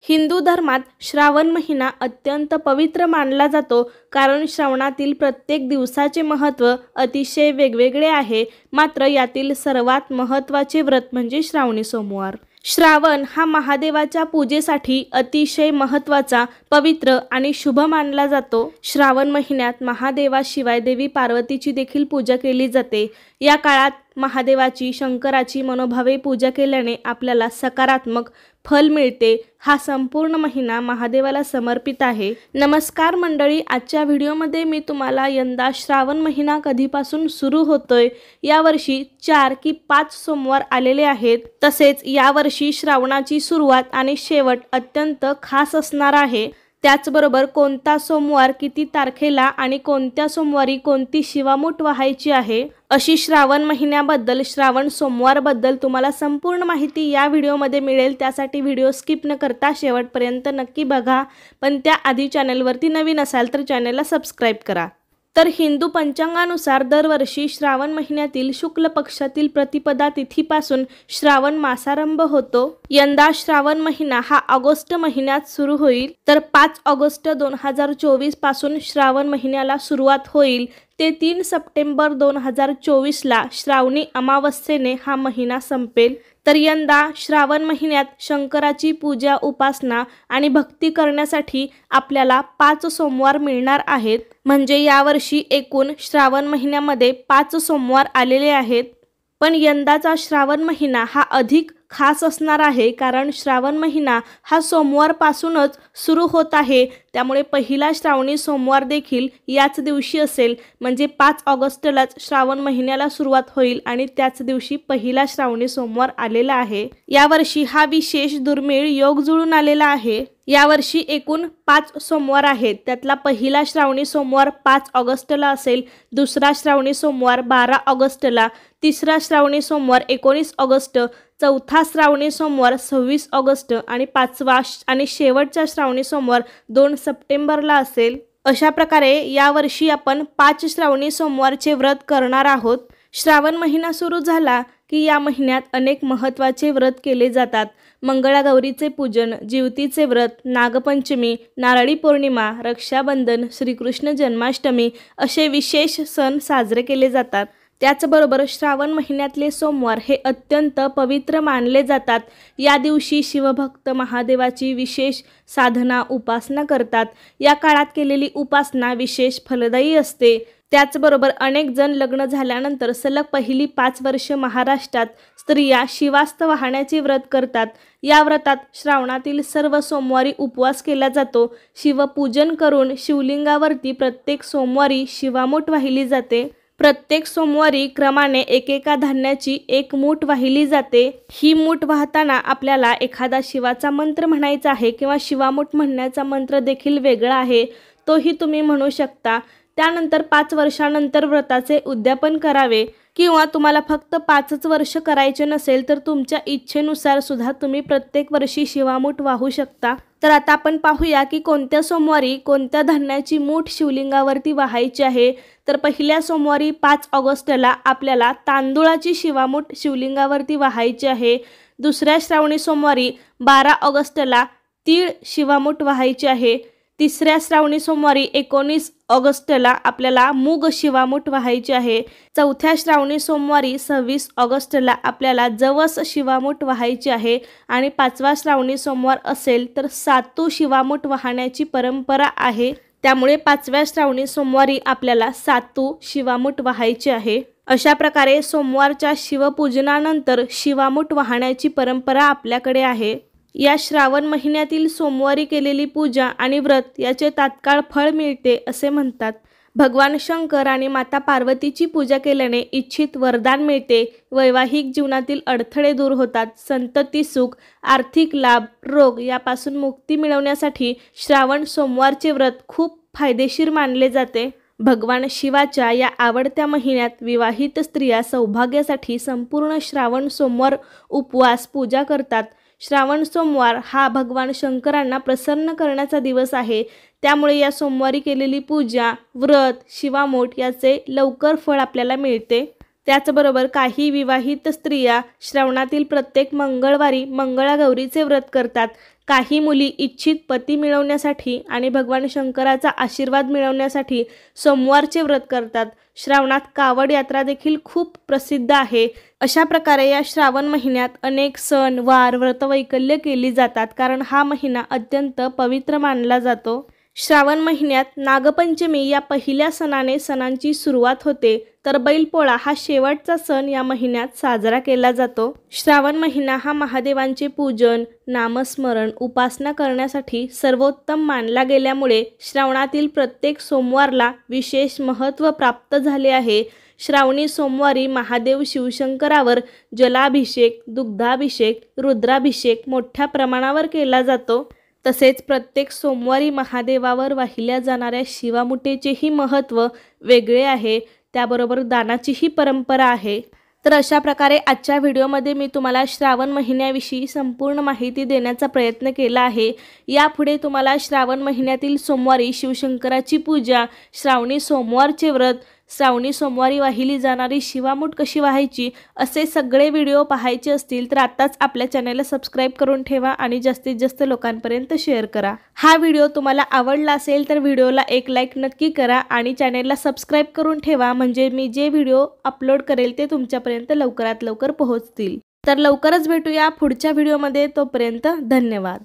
हिंदू धर्मात श्रावण महिना अत्यंत पवित्र मानला जातो, कारण श्रावणातील प्रत्येक दिवसाचे महत्त्व अतिशय वेगवेगळे आहे। मात्र यातील सर्वात महत्त्वाचे व्रत म्हणजे श्रावणी सोमवार। श्रावण हा महादेवाच्या पूजेसाठी अतिशय महत्त्वाचा, पवित्र आणि शुभ मानला जातो। श्रावण महिन्यात महादेवाशिवाय देवी पार्वतीची देखील पूजा केली जाते। या काळात महादेवाची, शंकराची मनोभावे पूजा केल्याने आपल्याला सकारात्मक फल मिळते। हा संपूर्ण महिना महादेवाला समर्पित आहे। नमस्कार मंडळी, आजच्या व्हिडिओमध्ये मी तुम्हाला यंदा श्रावण महिना कधीपासून सुरू होतोय, यावर्षी 4 की 5 सोमवार आलेले आहेत, तसेच यावर्षी श्रावणाची सुरुवात आणि शेवट अत्यंत खास असणार आहे। त्याचबरोबर कोणता सोमवार किती तारखेला आणि कोणत्या सोमवारी कोणती शिवामूठ वाहायची आहे, अशी श्रावण महिन्याबद्दल, श्रावण सोमवारबद्दल तुम्हाला संपूर्ण माहिती या व्हिडिओमध्ये मिळेल। त्यासाठी व्हिडिओ स्किप न करता शेवटपर्यंत नक्की बघा। पण त्याआधी चॅनलवरती नवीन असाल तर चॅनलला सबस्क्राईब करा। तर हिंदू पंचांगानुसार दरवर्षी श्रावण महिन्यातील शुक्ल पक्षातील प्रतिपदा तिथीपासून श्रावण मासारंभ होतो। यंदा श्रावण महिना हा ऑगस्ट महिन्यात सुरू होईल, तर 5 ऑगस्ट 2024 पासून श्रावण महिन्याला सुरुवात होईल ते 3 सप्टेंबर 2024 ला श्रावणी अमावस्येने हा महिना संपेल। तर यंदा श्रावण महिन्यात शंकराची पूजा, उपासना आणि भक्ती करण्यासाठी आपल्याला 5 सोमवार मिळणार आहेत। म्हणजे यावर्षी एकूण श्रावण महिन्यामध्ये 5 सोमवार आलेले आहेत। पण यंदाचा श्रावण महिना हा अधिक खास असणार आहे, कारण श्रावण महिना हा सोमवारपासूनच सुरू होत आहे। त्यामुळे पहिला श्रावणी सोमवार देखील याच दिवशी असेल, म्हणजे 5 ऑगस्टलाच श्रावण महिन्याला सुरुवात होईल आणि त्याच दिवशी पहिला श्रावणी सोमवार आलेला आहे। यावर्षी हा विशेष दुर्मिळ योग जुळून आलेला आहे। यावर्षी एकूण 5 सोमवार आहेत, त्यातला पहिला श्रावणी सोमवार 5 ऑगस्टला असेल, दुसरा श्रावणी सोमवार 12 ऑगस्टला, तिसरा श्रावणी सोमवार 19 ऑगस्ट, चौथा श्रावणी सोमवार 26 ऑगस्ट आणि 5वा आणि शेवटचा श्रावणी सोमवार 2 सप्टेंबरला असेल। अशा प्रकारे यावर्षी आपण 5 श्रावणी सोमवारचे व्रत करणार आहोत। श्रावण महिना सुरू झाला की या महिन्यात अनेक महत्त्वाचे व्रत केले जातात। मंगळागौरीचे पूजन, जिवतीचे व्रत, नागपंचमी, नारळी पौर्णिमा, रक्षाबंधन, श्रीकृष्ण जन्माष्टमी असे विशेष सण साजरे केले जातात। त्याचबरोबर श्रावण महिन्यातले सोमवार हे अत्यंत पवित्र मानले जातात। या दिवशी शिवभक्त महादेवाची विशेष साधना, उपासना करतात। या काळात केलेली उपासना विशेष फलदायी असते। त्याचबरोबर अनेक जण लग्न झाल्यानंतर सलग पहिली 5 वर्ष महाराष्ट्रात स्त्रिया शिवास्त वाहण्याचे व्रत करतात। या व्रतात श्रावणातील सर्व सोमवारी उपवास केला जातो। शिवपूजन करून शिवलिंगावरती प्रत्येक सोमवारी शिवामूठ वाहिली जाते। प्रत्येक सोमवारी क्रमाने एकेका धान्याची 1 मूठ वाहिली जाते। ही मूठ वाहताना आपल्याला एखादा शिवाचा मंत्र म्हणायचा आहे किंवा शिवामूठ म्हणण्याचा मंत्र देखील वेगळा आहे, तोही तुम्ही म्हणू शकता। त्यानंतर 5 वर्षानंतर व्रताचे उद्यापन करावे, किंवा तुम्हाला फक्त 5च वर्ष करायचे नसेल तर तुमच्या इच्छेनुसार सुद्धा तुम्ही प्रत्येक वर्षी शिवामूठ वाहू शकता। तर आता आपण पाहूया की कोणत्या सोमवारी कोणत्या धान्याची मूठ शिवलिंगावरती वाहायची आहे। तर पहिल्या सोमवारी 5 ऑगस्टला आपल्याला तांदूळाची शिवामूठ शिवलिंगावरती वाहायची आहे। दुसऱ्या श्रावणी सोमवारी 12 ऑगस्टला तीळ शिवामूठ वाहायची आहे। तिसऱ्या श्रावणी सोमवारी 19 ऑगस्टला आपल्याला मूग शिवामूठ वाहायची आहे। चौथ्या श्रावणी सोमवारी 26 ऑगस्टला आपल्याला जवस शिवामूठ वाहायची आहे। आणि 5वा श्रावणी सोमवार असेल तर सातू शिवामूठ वाहण्याची परंपरा आहे। त्यामुळे 5व्या श्रावणी सोमवारी आपल्याला सातू शिवामूठ वाहायची आहे। अशा प्रकारे सोमवारच्या शिवपूजनानंतर शिवामूठ वाहण्याची परंपरा आपल्याकडे आहे। या श्रावण महिन्यातील सोमवारी केलेली पूजा आणि व्रत याचे तात्काळ फळ मिळते असे म्हणतात। भगवान शंकर आणि माता पार्वतीची पूजा केल्याने इच्छित वरदान मिळते। वैवाहिक जीवनातील अडथळे दूर होतात। संतती सुख, आर्थिक लाभ, रोग यापासून मुक्ती मिळवण्यासाठी श्रावण सोमवारचे व्रत खूप फायदेशीर मानले जाते। भगवान शिवाच्या या आवडत्या महिन्यात विवाहित स्त्रिया सौभाग्यासाठी संपूर्ण श्रावण सोमवार उपवास, पूजा करतात। श्रावण सोमवार हा भगवान शंकरांना प्रसन्न करण्याचा दिवस आहे। त्यामुळे या सोमवारी केलेली पूजा, व्रत, शिवामूठ याचे लवकर फळ आपल्याला मिळते। त्याचबरोबर काही विवाहित स्त्रिया श्रावणातील प्रत्येक मंगळवारी मंगळागौरीचे व्रत करतात। काही मुली इच्छित पती मिळवण्यासाठी आणि भगवान शंकराचा आशीर्वाद मिळवण्यासाठी सोमवारचे व्रत करतात। श्रावणात कावड यात्रा देखील खूप प्रसिद्ध आहे। अशा प्रकारे या श्रावण महिन्यात अनेक सण वार व्रतवैकल्य केली जातात, कारण हा महिना अत्यंत पवित्र मानला जातो। श्रावण महिन्यात नागपंचमी या पहिल्या सणांची सुरुवात होते, तर बैलपोळा हा शेवटचा सण या महिन्यात साजरा केला जातो। श्रावण महिना हा महादेवांचे पूजन, नामस्मरण, उपासना करण्यासाठी सर्वोत्तम मानला गेल्यामुळे श्रावणातील प्रत्येक सोमवारला विशेष महत्त्व प्राप्त झाले आहे। श्रावणी सोमवारी महादेव शिवशंकरावर जलाभिषेक, दुग्धाभिषेक, रुद्राभिषेक मोठ्या प्रमाणावर केला जातो। तसेच प्रत्येक सोमवारी महादेवावर वाहिल्या जाणाऱ्या शिवामुठेचेही महत्त्व वेगळे आहे, त्याबरोबर दानाचीही परंपरा आहे। तर अशा प्रकारे आजच्या व्हिडिओमध्ये मी तुम्हाला श्रावण महिन्याविषयी संपूर्ण माहिती देण्याचा प्रयत्न केला आहे। यापुढे तुम्हाला श्रावण महिन्यातील सोमवारी शिवशंकराची पूजा, श्रावणी सोमवारचे व्रत, श्रावणी सोमवारी वाहिली जाणारी शिवामूठ कशी वाहायची, असे सगळे व्हिडिओ पाहायचे असतील तर आत्ताच आपल्या चॅनलला सबस्क्राईब करून ठेवा आणि जास्तीत जास्त लोकांपर्यंत शेअर करा। हा व्हिडिओ तुम्हाला आवडला असेल तर व्हिडिओला एक लाईक नक्की करा आणि चॅनलला सबस्क्राईब करून ठेवा, म्हणजे मी जे व्हिडिओ अपलोड करेल ते तुमच्यापर्यंत लवकरात लवकर पोहोचतील। तर लवकरच भेटूया पुढच्या व्हिडिओमध्ये, तोपर्यंत धन्यवाद।